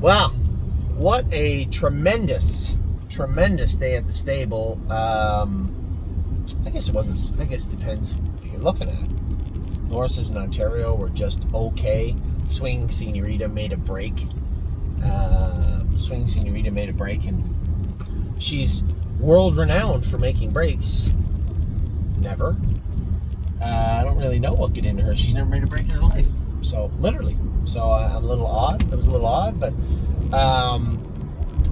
Well, what a tremendous day at the stable. I guess it wasn't. I guess it depends what you're looking at. The horses in Ontario were just okay. Swinging Senorita made a break. And she's world renowned for making breaks. Never. I don't really know what get into her. She's never made a break in her life. So, literally. So, I'm a little odd. That was a little odd, but well,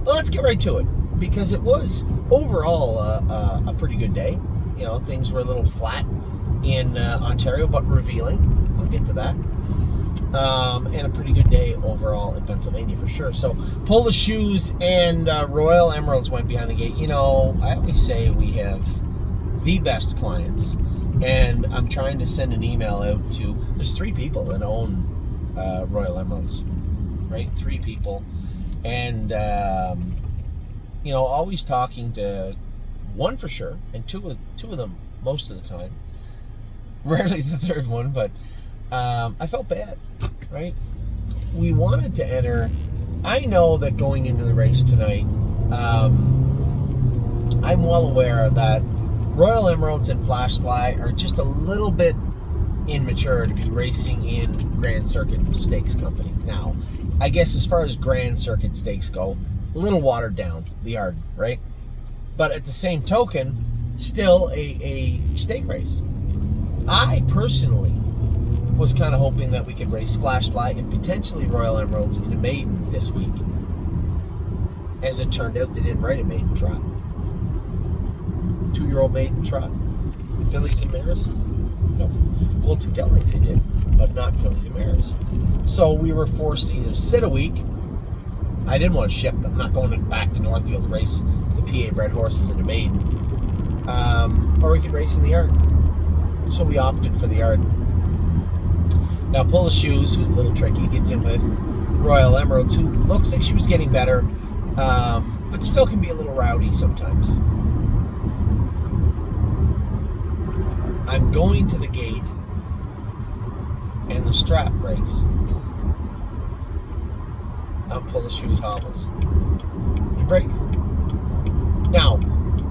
let's get right to it, because it was overall a pretty good day. You know, things were a little flat in Ontario, but revealing. I'll get to that. And a pretty good day overall in Pennsylvania for sure. So, Pull the Shoes and Royal Emeralds went behind the gate. You know, I always say we have the best clients, and I'm trying to send an email out to, there's 3 people that own Royal Emeralds, right? 3 people. And, you know, always talking to one for sure, and two of them most of the time. Rarely the third one, but I felt bad, right? We wanted to enter. I know that going into the race tonight, I'm well aware that Royal Emeralds and Flash Fly are just a little bit immature to be racing in Grand Circuit Stakes company. Now, I guess as far as Grand Circuit Stakes go, a little watered down, the Arden, right? But at the same token, still a stake race. I personally was kind of hoping that we could race Flash Fly and potentially Royal Emeralds in a maiden this week. As it turned out, they didn't write a maiden trot. 2-year-old maiden trot. Fillies and mares? Nope. Colton Geldings they did, but not fillies and mares. So we were forced to either sit a week. I didn't want to ship them. I'm not going back to Northfield to race the PA bred horses in a maiden. Or we could race in the Arden. So we opted for the Arden. Now, Pull the Shoes, who's a little tricky, gets in with Royal Emeralds, who looks like she was getting better, but still can be a little rowdy sometimes. I'm going to the gate, and the strap breaks. On Pull the Shoes hobbles. It breaks. Now,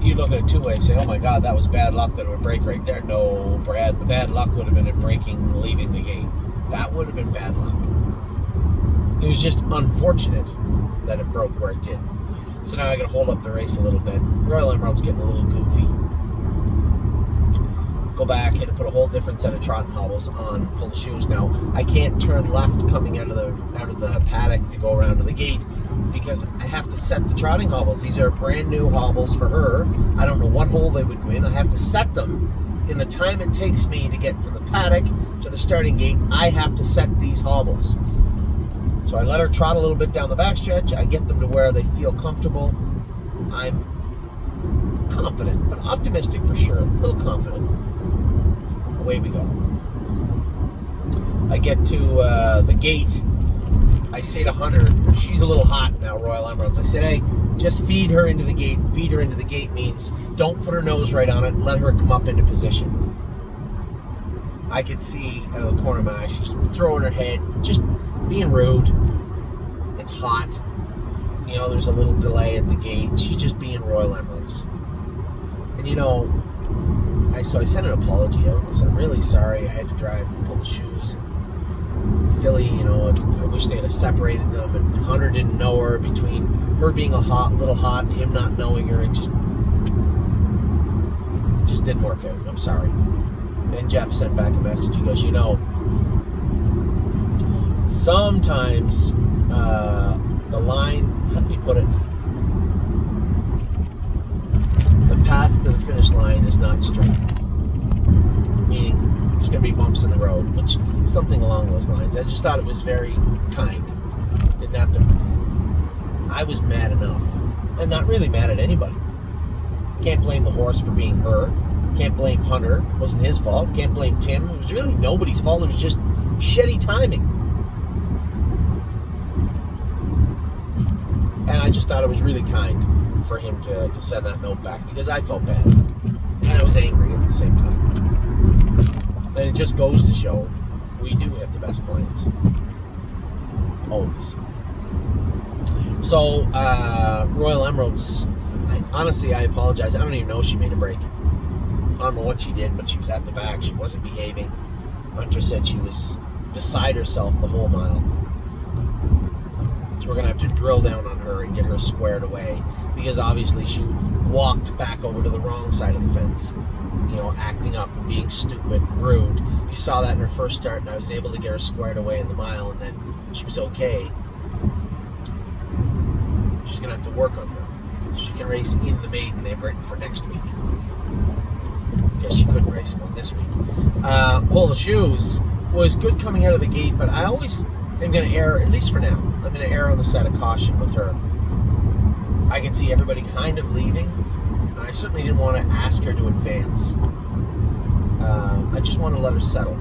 you look at it 2 ways, say, oh my God, that was bad luck that it would break right there. No, Brad, the bad luck would have been it breaking, leaving the gate. That would have been bad luck. It was just unfortunate that it broke where it did. So now I gotta hold up the race a little bit. Royal Emerald's getting a little goofy. Go back, had to put a whole different set of trotting hobbles on Pull the Shoes. Now, I can't turn left coming out of the paddock to go around to the gate, because I have to set the trotting hobbles. These are brand new hobbles for her. I don't know what hole they would go in. I have to set them in the time it takes me to get from the paddock to the starting gate. I have to set these hobbles. So I let her trot a little bit down the backstretch. I get them to where they feel comfortable. I'm confident, but optimistic for sure. A little confident. Away we go. I get to the gate. I say to Hunter, she's a little hot now, Royal Emeralds. I said, hey, just feed her into the gate. Feed her into the gate means don't put her nose right on it and let her come up into position. I could see out of the corner of my eye, she's throwing her head, just being rude. It's hot. You know, there's a little delay at the gate. She's just being Royal Emeralds. And you know, I sent an apology out. I said, I'm really sorry I had to drive and Pull the Shoes. And Philly, you know, I wish they had separated them, and Hunter didn't know her, between her being little hot and him not knowing her. It just didn't work out. I'm sorry. And Jeff sent back a message. He goes, you know, sometimes the line, how did he put it? The path to the finish line is not straight. Meaning, there's going to be bumps in the road, which something along those lines. I just thought it was very kind. Didn't have to. I was mad enough. And not really mad at anybody. Can't blame the horse for being her. Can't blame Hunter. It wasn't his fault. Can't blame Tim. It was really nobody's fault. It was just shitty timing. And I just thought it was really kind for him to send that note back, because I felt bad. And I was angry at the same time. And it just goes to show we do have the best clients. Always. So, Royal Emeralds, honestly, I apologize. I don't even know if she made a break. I don't know what she did, but she was at the back. She wasn't behaving. Hunter said she was beside herself the whole mile. So we're going to have to drill down on her and get her squared away, because obviously she walked back over to the wrong side of the fence, you know, acting up and being stupid and rude. You saw that in her first start, and I was able to get her squared away in the mile, and then she was okay. She's going to have to work on her. She can race in the maiden they've written for next week, because she couldn't race one this week. Pull the Shoes was good coming out of the gate, but I always am going to err, at least for now, I'm going to err on the side of caution with her. I can see everybody kind of leaving, and I certainly didn't want to ask her to advance. I just wanted to let her settle.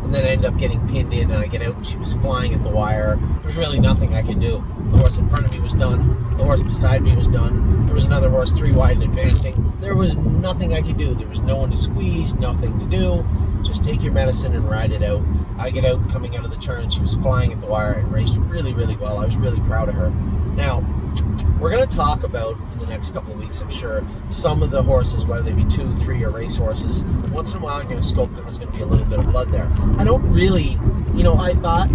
And then I ended up getting pinned in, and I get out, and she was flying at the wire. There was really nothing I could do. The horse in front of me was done. The horse beside me was done. There was another horse 3 wide and advancing. There was nothing I could do. There was no one to squeeze, nothing to do. Just take your medicine and ride it out. I get out, coming out of the turn. She was flying at the wire and raced really, really well. I was really proud of her. Now, we're going to talk about, in the next couple of weeks, I'm sure, some of the horses, whether they be 2, 3, or race horses. Once in a while, I'm going to scope them. There's going to be a little bit of blood there. I don't really, I thought,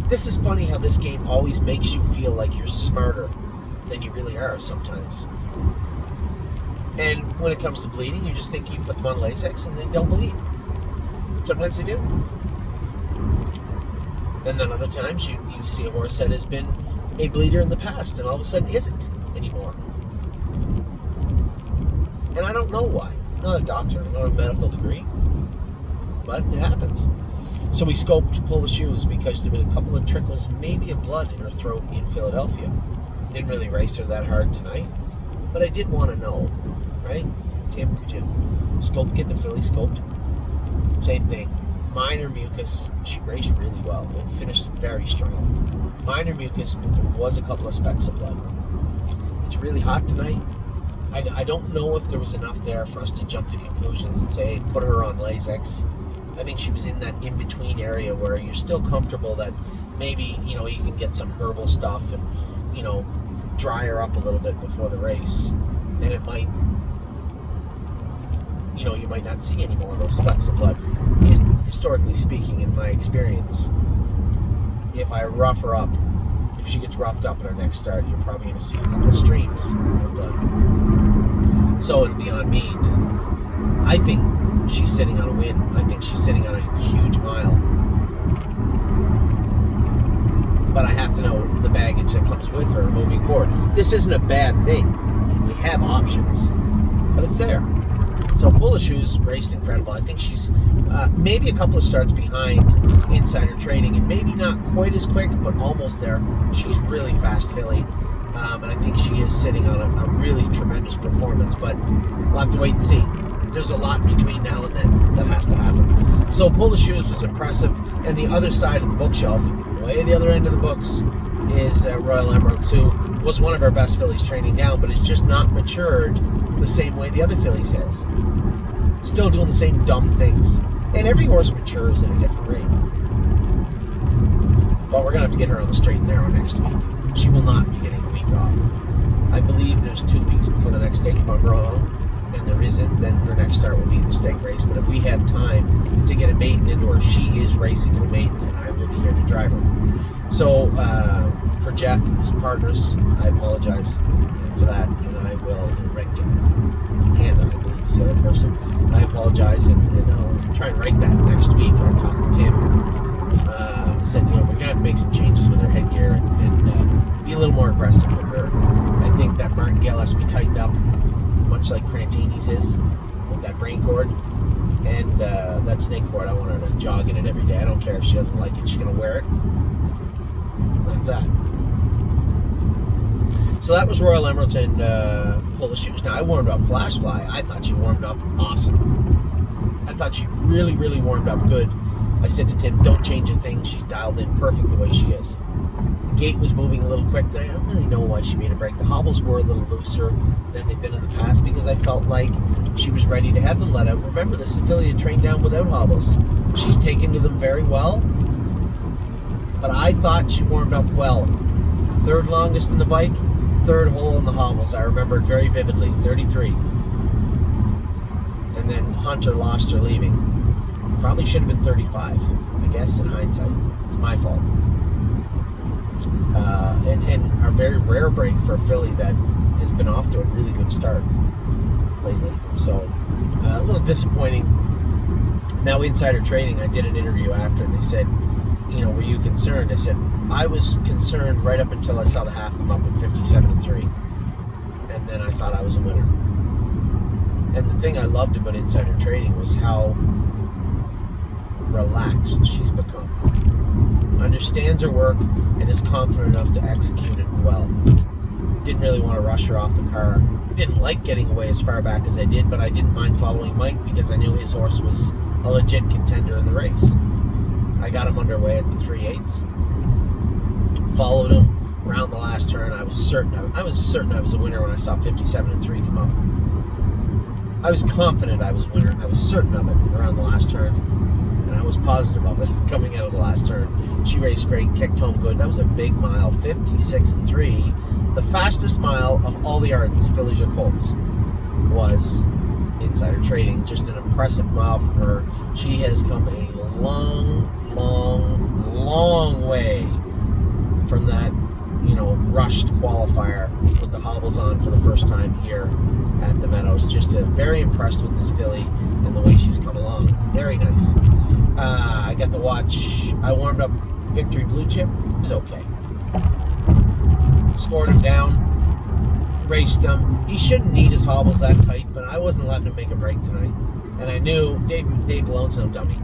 this is funny how this game always makes you feel like you're smarter than you really are sometimes. And when it comes to bleeding, you just think you put them on Lasix and they don't bleed. Sometimes they do. And then other times you see a horse that has been a bleeder in the past and all of a sudden isn't anymore. And I don't know why. I'm not a doctor, I'm not a medical degree, but it happens. So we scoped Pull the Shoes because there was a couple of trickles, maybe of blood in her throat in Philadelphia. Didn't really race her that hard tonight, but I did want to know, right? Tim, could you get the filly scoped? Same thing. Minor mucus. She raced really well and finished very strong. Minor mucus, but there was a couple of specks of blood. It's really hot tonight. I don't know if there was enough there for us to jump to conclusions and say, put her on Lasix. I think she was in that in-between area where you're still comfortable that maybe, you can get some herbal stuff and, dry her up a little bit before the race. And it might, you might not see any more of those specks of blood. Historically speaking, in my experience, if I rough her up, if she gets roughed up in her next start, you're probably going to see a couple of streams of blood. So it'll be on me I think she's sitting on a win. I think she's sitting on a huge mile. But I have to know the baggage that comes with her moving forward. This isn't a bad thing. We have options, but it's there. So Pull the Shoes raced incredible. I think she's maybe a couple of starts behind Insider Trading, and maybe not quite as quick, but almost there. She's really fast filly, and I think she is sitting on a really tremendous performance, but we'll have to wait and see. There's a lot between now and then that has to happen. So Pull the Shoes was impressive, and the other side of the bookshelf, way at the other end of the books, is Royal Emeralds, who was one of our best fillies training down, but it's just not matured the same way the other fillies has. Still doing the same dumb things. And every horse matures at a different rate. But we're going to have to get her on the straight and narrow next week. She will not be getting a week off. I believe there's 2 weeks before the next stake, if I'm wrong, and there isn't, then her next start will be the stake race. But if we have time to get a maiden into her, she is racing in a maiden, and I will be here to drive her. So, for Jeff, his partners, I apologize for that, and I will, Hannah, I believe is the other person. I apologize, and I'll try and write that next week. I talked to Tim, said, we're going to have to make some changes with her headgear and be a little more aggressive with her. I think that martingale has to be tightened up, much like Crantini's is, with that brain cord. And that snake cord, I want her to jog in it every day. I don't care if she doesn't like it, she's going to wear it. That's that. So that was Royal Emeralds and Pull the Shoes. Now, I warmed up Flash Fly. I thought she warmed up awesome. I thought she really, really warmed up good. I said to Tim, don't change a thing. She's dialed in perfect the way she is. The gate was moving a little quick. I don't really know why she made a break. The hobbles were a little looser than they've been in the past because I felt like she was ready to have them let out. Remember, this affiliate trained down without hobbles. She's taken to them very well. But I thought she warmed up well. Third longest in the bike, third hole in the hobbles. I remember it very vividly, 33. And then Hunter lost her leaving. Probably should have been 35, I guess, in hindsight. It's my fault. And a very rare break for a filly that has been off to a really good start lately. So, a little disappointing. Now, Insider Trading, I did an interview after, and they said, were you concerned? I said, I was concerned right up until I saw the half come up at 57-3. And then I thought I was a winner. And the thing I loved about Insider Trading was how relaxed she's become. Understands her work and is confident enough to execute it well. Didn't really want to rush her off the car. Didn't like getting away as far back as I did, but I didn't mind following Mike because I knew his horse was a legit contender in the race. I got him underway at the 3/8. Followed him around the last turn. I was certain I was a winner when I saw 57-3 come up. I was confident I was a winner. I was certain of it around the last turn. And I was positive of it coming out of the last turn. She raced great, kicked home good. That was a big mile, 56-3. The fastest mile of all the Ardens, fillies or colts, was Insider Trading. Just an impressive mile from her. She has come a long, long, long way from that, rushed qualifier with the hobbles on for the first time here at the Meadows. Just very impressed with this filly and the way she's come along. Very nice. I got to watch. I warmed up Victory Blue Chip. It was okay. Scored him down. Raced him. He shouldn't need his hobbles that tight, but I wasn't letting him make a break tonight. And I knew Dave Malone's no dummy.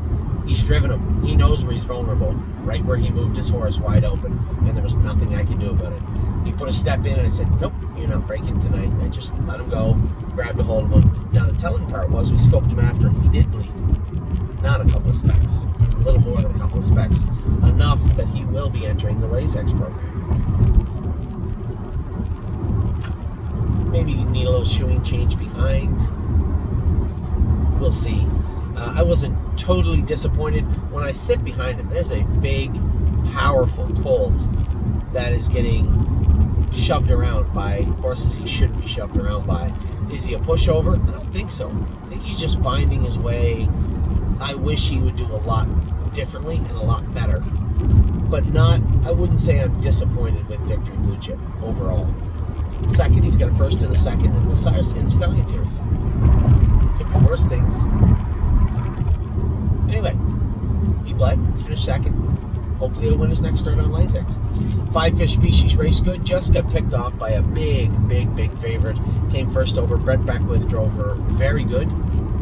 He's driven him. He knows where he's vulnerable, right where he moved his horse wide open, and there was nothing I could do about it. He put a step in, and I said, nope, you're not breaking tonight. And I just let him go, grabbed a hold of him. Now, the telling part was we scoped him after he did bleed. Not a couple of specs. A little more than a couple of specs. Enough that he will be entering the Lasix program. Maybe you need a little shoeing change behind. We'll see. I wasn't totally disappointed. When I sit behind him, there's a big, powerful colt that is getting shoved around by horses he shouldn't be shoved around by. Is he a pushover? I don't think so. I think he's just finding his way. I wish he would do a lot differently and a lot better. But I wouldn't say I'm disappointed with Victory Blue Chip overall. Second, he's got a first and a second in the Stallion Series. Could be worse things. Anyway, he bled, finished second. Hopefully he'll win his next start on Lasix. Five Fish Species raced good. Just got picked off by a big favorite. Came first over. Brett Beckwith drove her very good.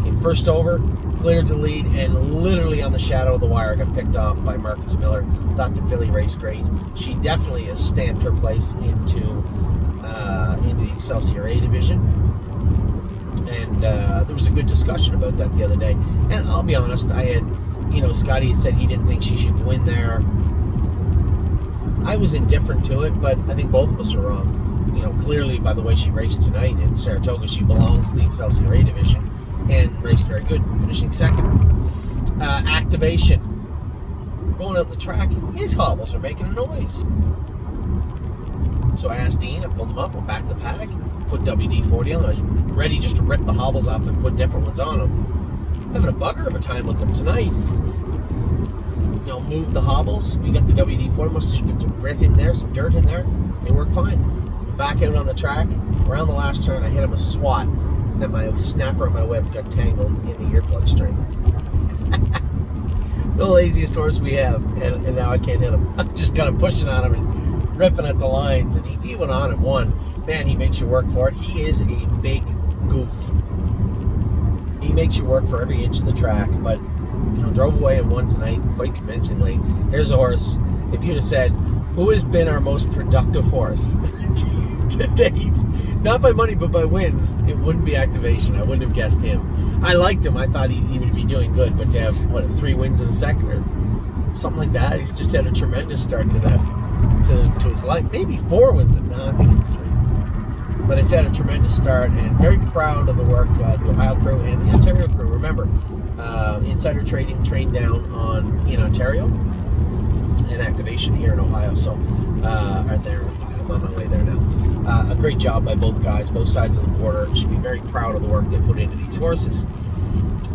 Came first over, cleared the lead, and literally on the shadow of the wire got picked off by Marcus Miller. Thought the filly raced great. She definitely has stamped her place into the Excelsior A division. And there was a good discussion about that the other day. And I'll be honest, I had, Scotty had said he didn't think she should win there. I was indifferent to it, but I think both of us were wrong. Clearly by the way she raced tonight in Saratoga, she belongs in the Excelsior A division and raced very good, finishing second. Activation. Going out the track, his hobbles are making a noise. So I asked Dean, I pulled him up, went back to the paddock, put WD-40 on. I was ready just to rip the hobbles off and put different ones on them. Having a bugger of a time with them tonight. Moved the hobbles. We got the WD-40. Must have just been some grit in there, some dirt in there. They work fine. Back out on the track. Around the last turn, I hit him a swat, and my snapper on my whip got tangled in the earplug string. The laziest horse we have, and now I can't hit him. I'm just kind of pushing on him and ripping at the lines, and he went on and won. Man, he makes you work for it. He is a big goof. He makes you work for every inch of the track, but drove away and won tonight quite convincingly. Here's a horse. If you'd have said, who has been our most productive horse to date, not by money but by wins, it wouldn't be Activation. I wouldn't have guessed him. I liked him. I thought he would be doing good, but to have 3 wins in a second or something like that, he's just had a tremendous start to his life. Maybe 4 wins. No, I think it's 3. But it's had a tremendous start, and very proud of the work the Ohio crew and the Ontario crew. Remember, Insider Trading trained down in Ontario, and activation here in Ohio. So, or there in Ohio. I'm on my way there now. A great job by both guys, both sides of the border. Should be very proud of the work they put into these horses.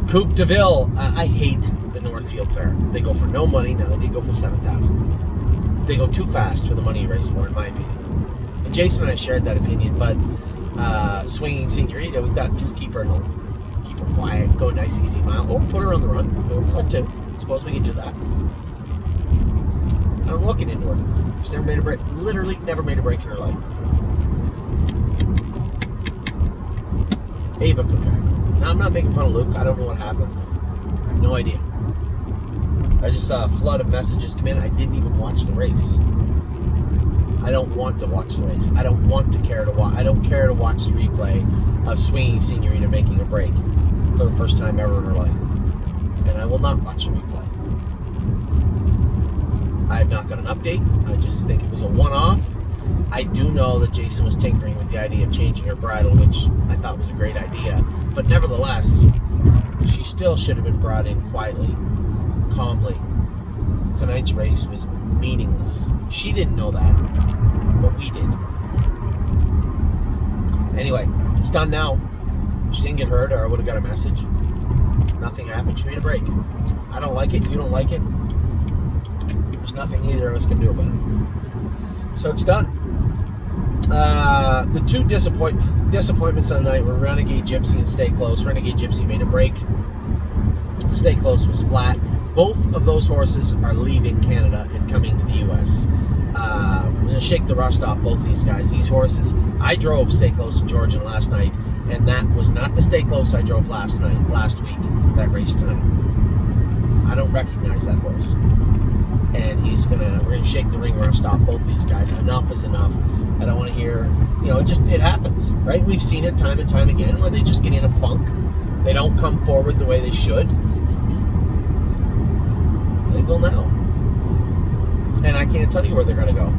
Coupe de Ville, I hate the Northfield Fair. They go for no money. Now, they did go for $7,000. They go too fast for the money you race for, in my opinion. And Jason and I shared that opinion, but Swinging Senorita, we thought, just keep her at home. Keep her quiet, go a nice, easy mile, or put her on the run. We'll let you. Suppose we can do that. And I'm looking into her. She's never made a break, literally never made a break in her life. Ava could drive. Now, I'm not making fun of Luke. I don't know what happened. I have no idea. I just saw a flood of messages come in. I didn't even watch the race. I don't want to watch the race. I don't want to care to watch. I don't care to watch the replay of Swinging Senorita making a break for the first time ever in her life. And I will not watch the replay. I have not got an update. I just think it was a one-off. I do know that Jason was tinkering with the idea of changing her bridle, which I thought was a great idea. But nevertheless, she still should have been brought in quietly, calmly. Tonight's race was meaningless. She didn't know that, but we did. Anyway, it's done now. She didn't get hurt, or I would have got a message. Nothing happened. She made a break. I don't like it. You don't like it. There's nothing either of us can do about it. So it's done. The two disappointments of the night were Renegade Gypsy and Stay Close. Renegade Gypsy made a break. Stay Close was flat. Both of those horses are leaving Canada and coming to the U.S. I'm going to shake the rust off both these guys. These horses, I drove Stay Close to Georgian last night, and that was not the Stay Close I drove last week, that race tonight. I don't recognize that horse. And we're going to shake the ring rust off both these guys. Enough is enough. I don't want to hear, it happens, right? We've seen it time and time again where they just get in a funk. They don't come forward the way they should. They will now. And I can't tell you where they're going to go.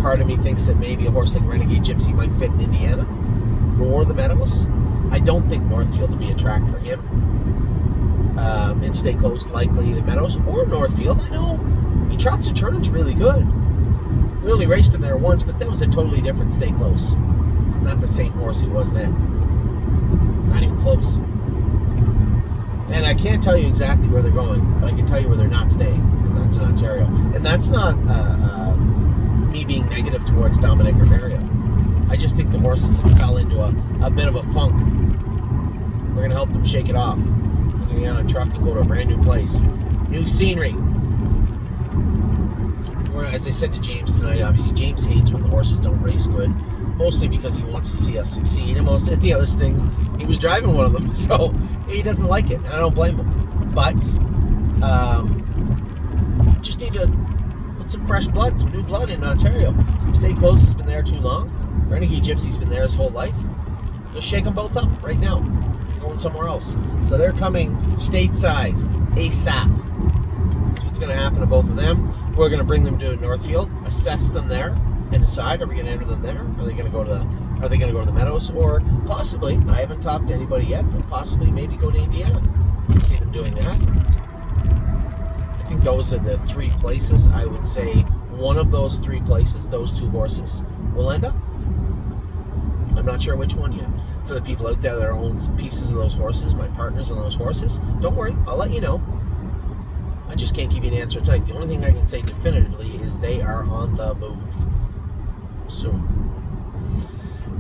Part of me thinks that maybe a horse like Renegade Gypsy might fit in Indiana or the Meadows. I don't think Northfield will be a track for him. And Stay Close, likely the Meadows or Northfield. I know he trots the turns really good. We only raced him there once, but that was a totally different Stay Close. Not the same horse he was then. Not even close. And I can't tell you exactly where they're going, but I can tell you where they're not staying, and that's in Ontario. And that's not me being negative towards Dominic or Mario. I just think the horses have fell into a bit of a funk. We're going to help them shake it off. We're going to get on a truck and go to a brand new place. New scenery. As I said to James tonight, obviously James hates when the horses don't race good, mostly because he wants to see us succeed. And most of the other thing, he was driving one of them, so he doesn't like it, and I don't blame him. But just need to put some fresh blood, some new blood in Ontario. Stay Close has been there too long. Renegade Gypsy's been there his whole life. Let's shake them both up right now. They're going somewhere else. So they're coming stateside ASAP. That's what's going to happen to both of them. We're going to bring them to Northfield, assess them there, and decide: are we going to enter them there? Are they going to go to the Meadows, or possibly? I haven't talked to anybody yet, but possibly maybe go to Indiana. I see them doing that. I think those are the three places. I would say one of those three places, those two horses, will end up. I'm not sure which one yet. For the people out there that own pieces of those horses, my partners on those horses, don't worry, I'll let you know. I just can't give you an answer tonight. The only thing I can say definitively is they are on the move soon.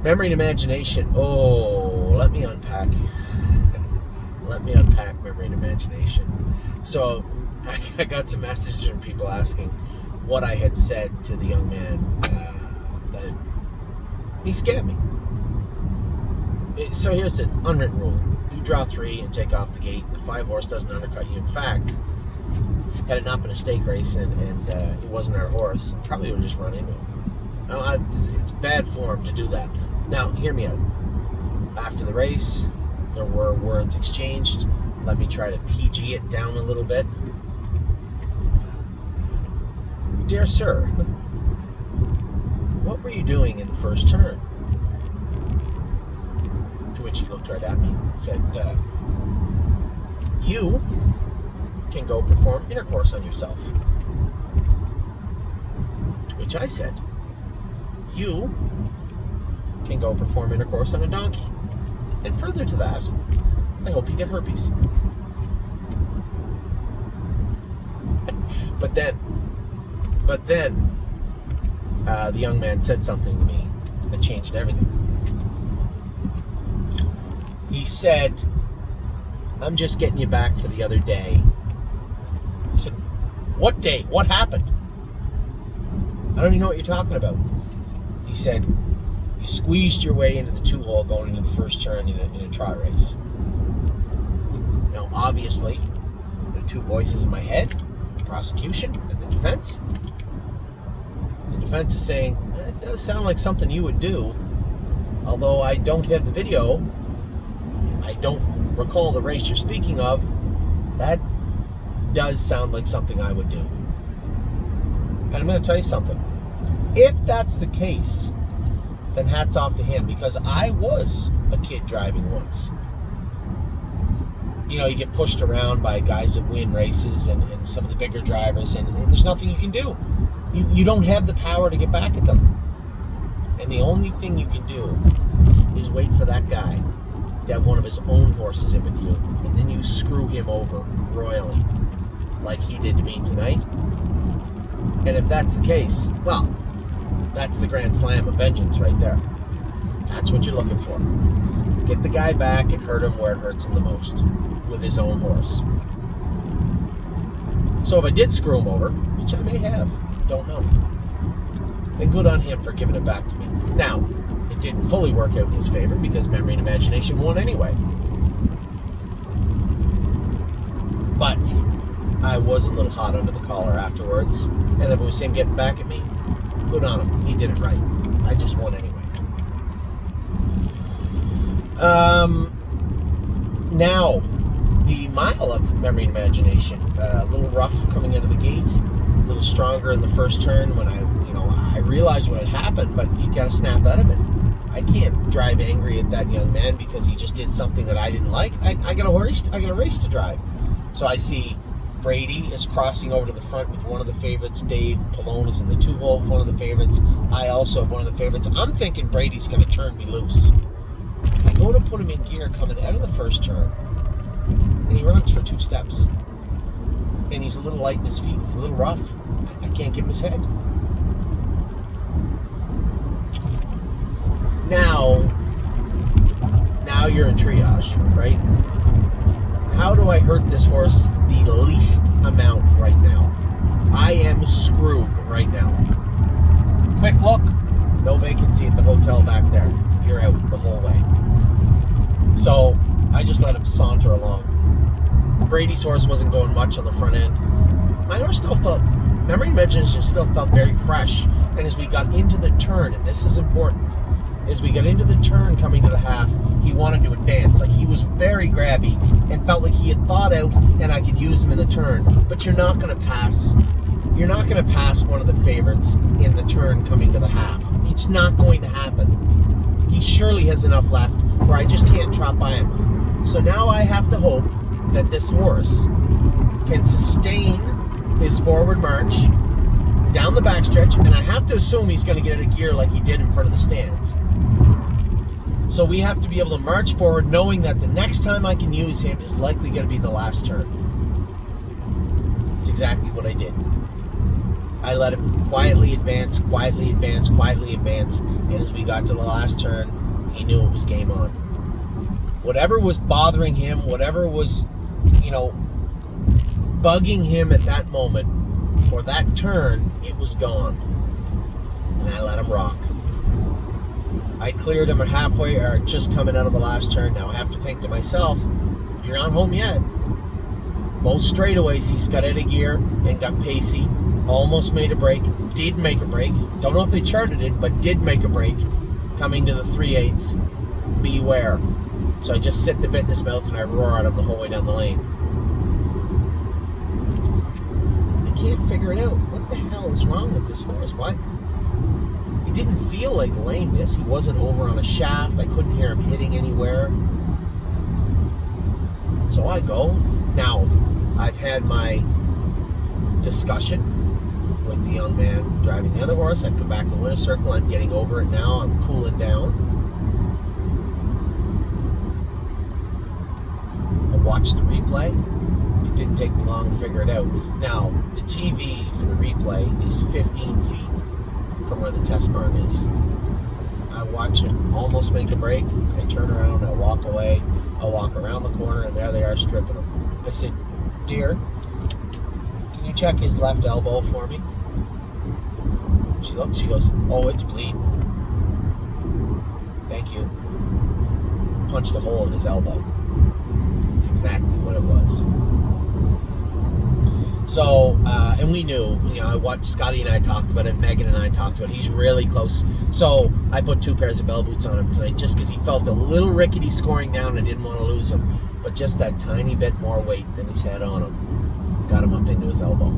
Memory and imagination. Oh, let me unpack memory and imagination. So I got some messages from people asking what I had said to the young man. He scared me. So here's the unwritten rule. You draw 3 and take off the gate. The 5 horse doesn't undercut you. In fact, had it not been a stake race and it wasn't our horse, I probably would have just run into him. No, it's bad form to do that. Now, hear me out. After the race, there were words exchanged. Let me try to PG it down a little bit. Dear sir, what were you doing in the first turn? To which he looked right at me and said, you can go perform intercourse on yourself. which I said, you can go perform intercourse on a donkey. And further to that, I hope you get herpes. But then, the young man said something to me that changed everything. He said, I'm just getting you back for the other day. I said, what day? What happened? I don't even know what you're talking about. He said, you squeezed your way into the 2-hole going into the first turn in a trot race. Now, obviously, there are two voices in my head, the prosecution and the defense. The defense is saying, it does sound like something you would do, although I don't have the video. I don't recall the race you're speaking of. That does sound like something I would do. And I'm going to tell you something. If that's the case, then hats off to him, because I was a kid driving once. You know, you get pushed around by guys that win races and some of the bigger drivers, and there's nothing you can do. You don't have the power to get back at them. And the only thing you can do is wait for that guy to have one of his own horses in with you, and then you screw him over royally, like he did to me tonight. And if that's the case, well, that's the grand slam of vengeance right there. That's what you're looking for. Get the guy back and hurt him where it hurts him the most, with his own horse. So if I did screw him over, which I may have, don't know, then good on him for giving it back to me. Now, it didn't fully work out in his favor because Memory and Imagination won anyway. But I was a little hot under the collar afterwards, and if it was him getting back at me, good on him. He did it right. I just won anyway. Now, the mile of Memory and Imagination, a little rough coming out of the gate, a little stronger in the first turn when I realized what had happened, but you got to snap out of it. I can't drive angry at that young man because he just did something that I didn't like. I got a race to drive. So I see Brady is crossing over to the front with one of the favorites. Dave Pallone is in the 2-hole with one of the favorites. I also have one of the favorites. I'm thinking Brady's going to turn me loose. I go to put him in gear coming out of the first turn, and he runs for 2 steps. And he's a little light in his feet. He's a little rough. I can't give him his head. Now you're in triage, right? How do I hurt this horse the least amount right now? I am screwed right now. Quick look, no vacancy at the hotel back there. You're out the whole way. So I just let him saunter along. Brady's horse wasn't going much on the front end. My horse still felt, Memory and Imagination still felt very fresh. And as we got into the turn, and this is important, as we got into the turn coming to the half, he wanted to advance. Like, he was very grabby and felt like he had thought out and I could use him in the turn. But you're not going to pass. You're not going to pass one of the favorites in the turn coming to the half. It's not going to happen. He surely has enough left where I just can't trot by him. So now I have to hope that this horse can sustain his forward march down the backstretch, and I have to assume he's going to get out of gear like he did in front of the stands. So we have to be able to march forward knowing that the next time I can use him is likely going to be the last turn. It's exactly what I did. I let him quietly advance, and as we got to the last turn, he knew it was game on. Whatever was bothering him, whatever was, bugging him at that moment, for that turn, it was gone. And I let him rock. I cleared him halfway, or just coming out of the last turn. Now I have to think to myself, you're not home yet. Both straightaways, he's got out of gear and got pacey. Almost made a break. Did make a break. Don't know if they charted it, but did make a break. Coming to the 3/8. Beware. So I just sit the bit in his mouth and I roar at him the whole way down the lane. I can't figure it out. What the hell is wrong with this horse? Why? It didn't feel like lameness. He wasn't over on a shaft. I couldn't hear him hitting anywhere. So I go. Now, I've had my discussion with the young man driving the other horse. I've come back to the winner's circle. I'm getting over it now. I'm cooling down. I watched the replay. It didn't take me long to figure it out. Now, the TV for the replay is 15 feet from where the test barn is. I watch him almost make a break. I turn around, I walk away. I walk around the corner, and there they are stripping him. I said, "Dear, can you check his left elbow for me?" She looks, she goes, "Oh, it's bleeding." "Thank you." Punched a hole in his elbow. That's exactly what it was. So, and we knew, I watched, Scotty and I talked about it, Megan and I talked about it. He's really close. So I put 2 pairs of bell boots on him tonight just because he felt a little rickety scoring down. I didn't want to lose him. But just that tiny bit more weight than he's had on him got him up into his elbow.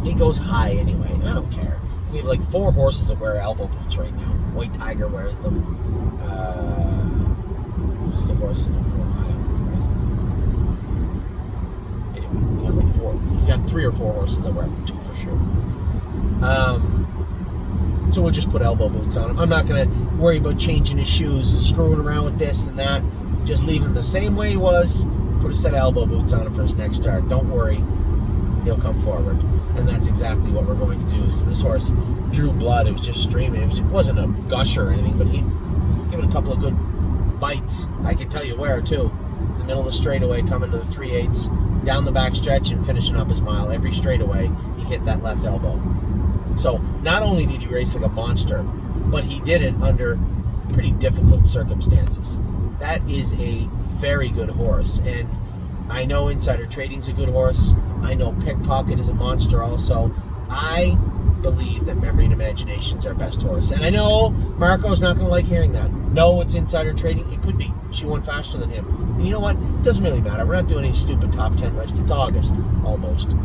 He goes high anyway. I don't care. We have like 4 horses that wear elbow boots right now. White Tiger wears them. Who's the horse in Ohio? Anyway, we got like 4. You got 3 or 4 horses that wear them. 2 for sure. So we'll just put elbow boots on him. I'm not going to worry about changing his shoes and screwing around with this and that. Just leave him the same way he was. Put a set of elbow boots on him for his next start. Don't worry. He'll come forward. And that's exactly what we're going to do. So this horse drew blood. It was just streaming. It wasn't a gusher or anything, but he gave it a couple of good bites. I can tell you where, too. In the middle of the straightaway, coming to the 3/8, down the back stretch and finishing up his mile. Every straightaway, he hit that left elbow. So not only did he race like a monster, but he did it under pretty difficult circumstances. That is a very good horse. And I know Insider Trading's a good horse. I know Pickpocket is a monster also. I believe that Memory and Imagination's our best horse. And I know Marco's not going to like hearing that. No, it's Insider Trading. It could be. She won faster than him. And you know what? It doesn't really matter. We're not doing any stupid top 10 list. It's August, almost.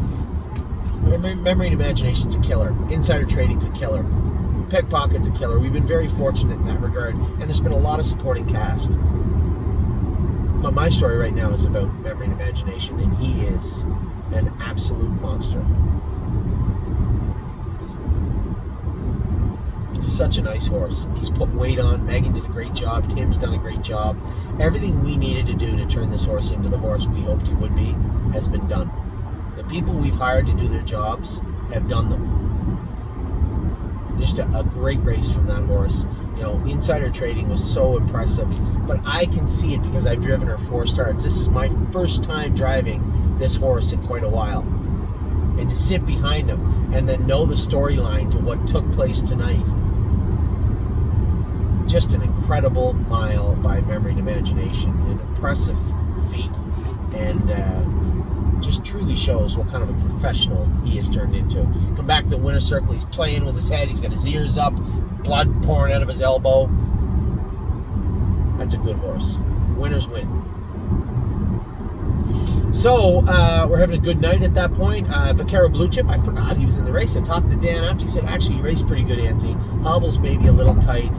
Memory and Imagination's a killer. Insider Trading's a killer. Pickpocket's a killer. We've been very fortunate in that regard. And there's been a lot of supporting cast. But my story right now is about Memory and Imagination. And he is an absolute monster. Such a nice horse. He's put weight on. Megan did a great job. Tim's done a great job. Everything we needed to do to turn this horse into the horse we hoped he would be has been done. The people we've hired to do their jobs have done them. Just a great race from that horse. Insider Trading was so impressive, but I can see it because I've driven her 4 starts. This is my first time driving this horse in quite a while. And to sit behind him and then know the storyline to what took place tonight. Just an incredible mile by Memory and Imagination. An impressive feat. And just truly shows what kind of a professional he has turned into. Come back to the winner's circle. He's playing with his head. He's got his ears up. Blood pouring out of his elbow. That's a good horse. Winners win. So, we're having a good night at that point. Vaquero Blue Chip, I forgot he was in the race. I talked to Dan after. He said, actually, he raced pretty good, Anthony. Hobbles maybe a little tight.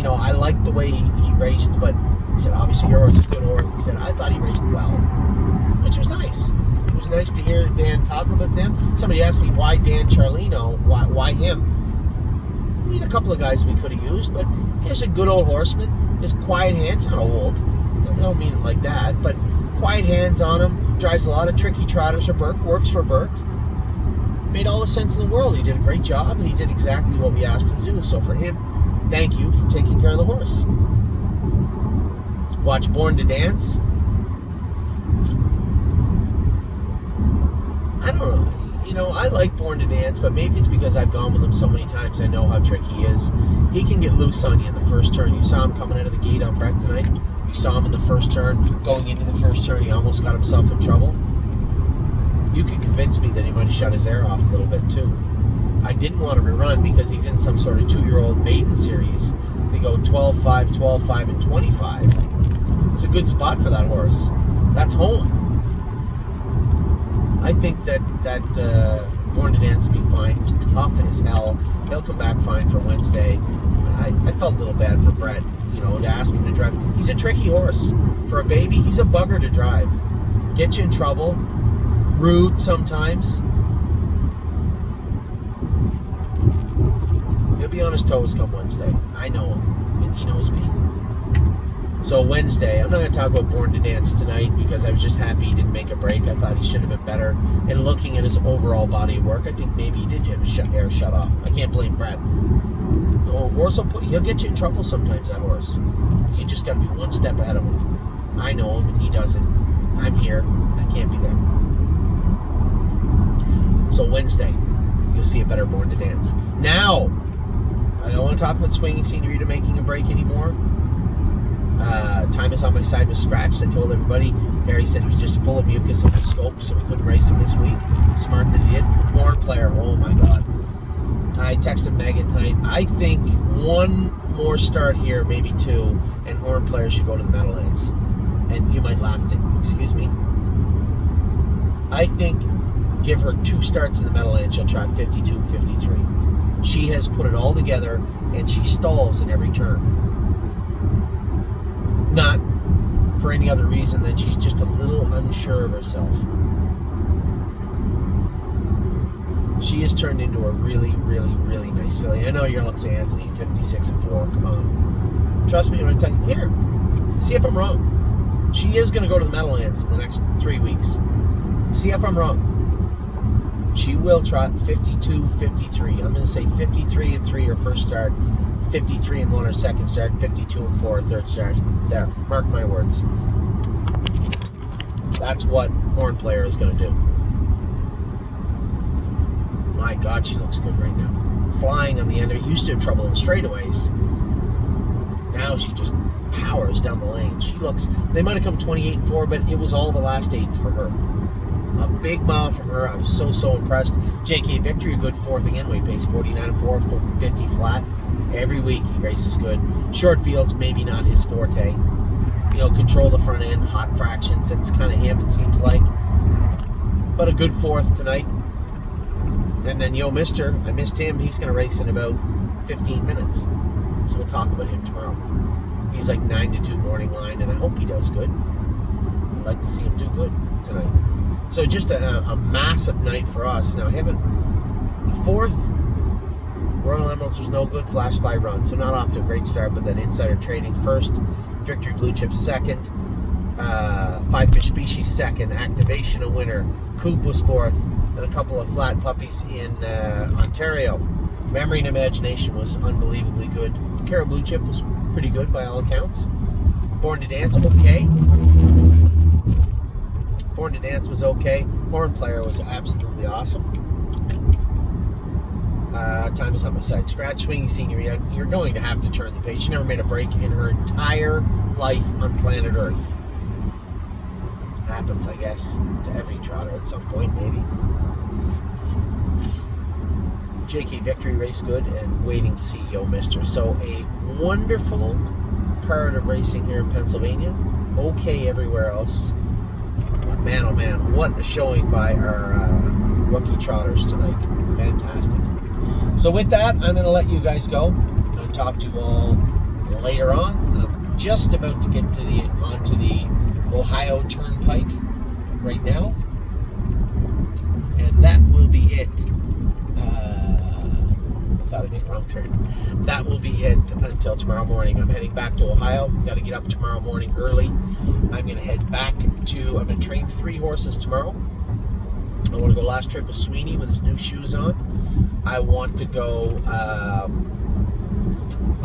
I liked the way he raced, but he said, obviously, your horse is a good horse. He said, I thought he raced well, which was nice. It was nice to hear Dan talk about them. Somebody asked me, why Dan Charlino? Why him? We had a couple of guys we could have used, but here's a good old horseman. His quiet hands, not old. I don't mean it like that, but quiet hands on him. Drives a lot of tricky trotters for Burke. Works for Burke. Made all the sense in the world. He did a great job, and he did exactly what we asked him to do. So for him, thank you for taking care of the horse. Watch Born to Dance. I don't know. I like Born to Dance, but maybe it's because I've gone with him so many times. I know how tricky he is. He can get loose on you in the first turn. You saw him coming out of the gate on Brett tonight. You saw him in the first turn. Going into the first turn, he almost got himself in trouble. You could convince me that he might have shut his air off a little bit, too. I didn't want him to run because he's in some sort of 2-year-old maiden series. They go 12-5, 12-5, and 25. It's a good spot for that horse. That's home. I think that Born to Dance will be fine. He's tough as hell. He'll come back fine for Wednesday. I felt a little bad for Brett, to ask him to drive. He's a tricky horse. For a baby, he's a bugger to drive. Get you in trouble. Rude sometimes. be on his toes come Wednesday. I know him, and he knows me. So Wednesday, I'm not going to talk about Born to Dance tonight because I was just happy he didn't make a break. I thought he should have been better. And looking at his overall body of work, I think maybe he did have his air shut off. I can't blame Brett. Oh, horse he'll get you in trouble sometimes, that horse. You just got to be one step ahead of him. I know him, and he doesn't. I'm here. I can't be there. So Wednesday, you'll see a better Born to Dance. Now, I don't want to talk about Swinging Senorita making a break anymore. Time is on my side was scratched. I told everybody. Harry said he was just full of mucus on the scope, so we couldn't race him this week. Smart that he did. Horn Player, oh my God. I texted Megan tonight. I think one more start here, maybe two, and Horn Player should go to the Meadowlands. And you might laugh at it. Excuse me? I think give her 2 starts in the Meadowlands, she'll try 52, 53. She has put it all together, and she stalls in every turn. Not for any other reason than she's just a little unsure of herself. She has turned into a really, really, really nice filly. I know you're going to say, Anthony, 56-4, come on. Trust me when I tell you, here, see if I'm wrong. She is going to go to the Meadowlands in the next 3 weeks. See if I'm wrong. She will trot 52, 53. I'm going to say 53-3 her first start, 53-1 her second start, 52-4 her third start. There, mark my words. That's what Horn Player is going to do. My God, she looks good right now. Flying on the end of it. Used to have trouble in straightaways. Now she just powers down the lane. She looks, they might have come 28-4, but it was all the last 8th for her. A big mile from her. I was so impressed. JK Victory, a good 4th again. We paced 49-4, 50 flat. Every week he races good. Short fields, maybe not his forte. You know, control the front end, hot fractions. It's kind of him, it seems like. But a good 4th tonight. And then Yo Mister, I missed him. He's going to race in about 15 minutes. So we'll talk about him tomorrow. He's like 9-2 morning line, and I hope he does good. I'd like to see him do good tonight. So just a massive night for us. Now, having a 4th, Royal Emeralds was no good, Flash Fly run. So not off to a great start, but then Insider Trading first, Victory Blue Chip second, Five Fish Species second, Activation a winner, Coop was 4th, and a couple of flat puppies in Ontario. Memory and Imagination was unbelievably good. Carol Blue Chip was pretty good by all accounts. Born to Dance, okay. Born to Dance was okay. Horn Player was absolutely awesome. Time is on my side. Scratch Swinging Senorita, you're going to have to turn the page. She never made a break in her entire life on planet Earth. Happens, I guess, to every trotter at some point, maybe. JK Victory race good, and waiting to see Yo Mister. So a wonderful card of racing here in Pennsylvania. Okay everywhere else. But man, oh man, what a showing by our rookie trotters tonight. Fantastic. So with that, I'm going to let you guys go. I'm going to talk to you all later on. I'm just about to get to onto the Ohio Turnpike right now. And that will be it. I thought I made a wrong turn. That will be it until tomorrow morning. I'm heading back to Ohio. Got to get up tomorrow morning early. I'm going to head back I'm going to train 3 horses tomorrow. I want to go last trip with Sweeney with his new shoes on. I want to go, I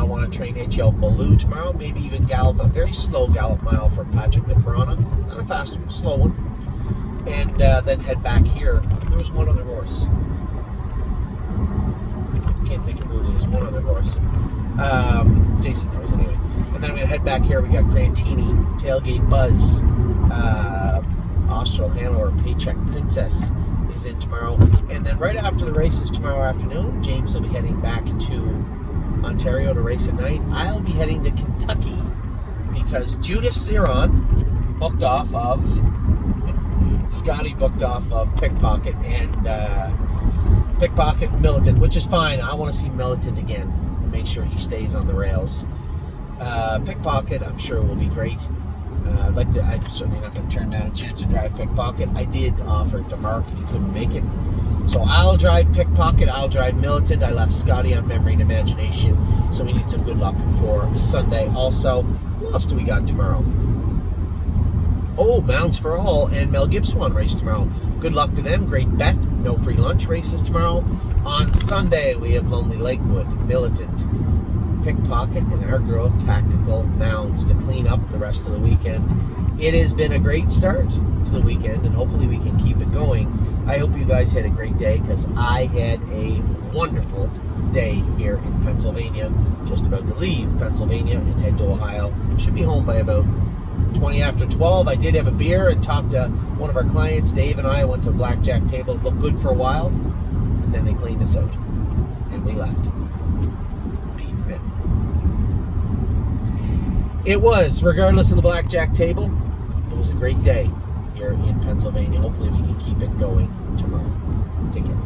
want to train HL Baloo tomorrow, maybe even gallop a very slow gallop mile for Patrick the Piranha. Not a fast one, slow one. And then head back here. There was one other horse. Can't think of who it is. One other horse. Jason knows anyway. And then I'm going to head back here. We got Grantini, Tailgate Buzz, Austral Hanover, Paycheck Princess is in tomorrow. And then right after the races tomorrow afternoon, James will be heading back to Ontario to race at night. I'll be heading to Kentucky because Judas Ciron booked off of Scotty booked off of Pickpocket and Pickpocket and Militant, which is fine. I want to see Militant again and make sure he stays on the rails. Pickpocket, I'm sure, will be great. I'm certainly not going to turn down a chance to drive Pickpocket. I did offer it to Mark and he couldn't make it. So I'll drive Pickpocket, I'll drive Militant. I left Scotty on Memory and Imagination, so we need some good luck for Sunday. Also, what else do we got tomorrow? Oh, Mounds for All and Mel Gibson race tomorrow. Good luck to them. Great bet. No free lunch races tomorrow. On Sunday, we have Lonely Lakewood, Militant, Pickpocket, and our girl Tactical Mounds to clean up the rest of the weekend. It has been a great start to the weekend, and hopefully we can keep it going. I hope you guys had a great day, because I had a wonderful day here in Pennsylvania. Just about to leave Pennsylvania and head to Ohio. Should be home by about 20 after 12. I did have a beer and talked to one of our clients. Dave and I went to the blackjack table. It looked good for a while, and then they cleaned us out, and we left. Beaten men. It was, regardless of the blackjack table, it was a great day here in Pennsylvania. Hopefully we can keep it going tomorrow. Take care.